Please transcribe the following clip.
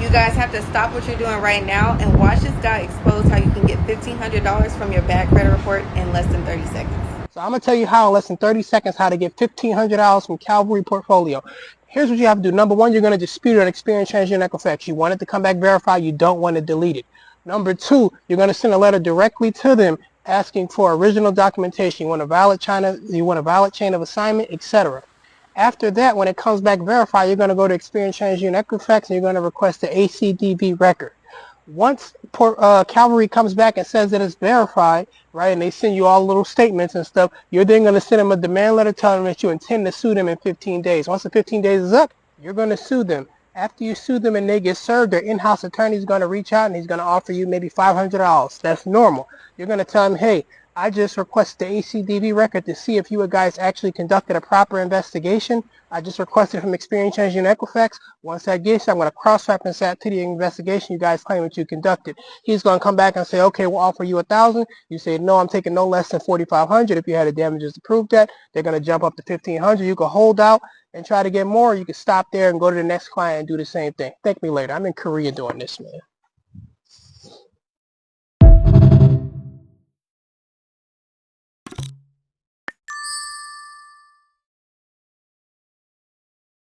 you guys have to stop what you're doing right now and watch this guy expose how you can get $1,500 from your bad credit report in less than 30 seconds. So I'm going to tell you how in less than 30 seconds how to get $1,500 from Calvary Portfolio. Here's what you have to do. Number one, you're going to dispute an Experian TransUnion Equifax. You want it to come back verified. You don't want to delete it. Number two, you're going to send a letter directly to them asking for original documentation. You want a valid chain of assignment, etc. After that, when it comes back verified, you're going to go to Experian TransUnion Equifax and you're going to request the ACDB record. Once Calvary comes back and says that it's verified, right, and they send you all little statements and stuff, you're then going to send them a demand letter telling them that you intend to sue them in 15 days. Once the 15 days is up, you're going to sue them. After you sue them and they get served, their in-house attorney is going to reach out and he's going to offer you maybe $500. That's normal. You're going to tell him, hey, I just requested the ACDB record to see if you guys actually conducted a proper investigation. I just requested from Experian TransUnion Equifax. Once that gets, I'm going to cross-reference that to the investigation you guys claim that you conducted. He's going to come back and say, okay, we'll offer you $1,000. You say, no, I'm taking no less than $4,500. If you had the damages to prove that, they're going to jump up to $1,500. You can hold out and try to get more. You can stop there and go to the next client and do the same thing. Thank me later. I'm in Korea doing this, man.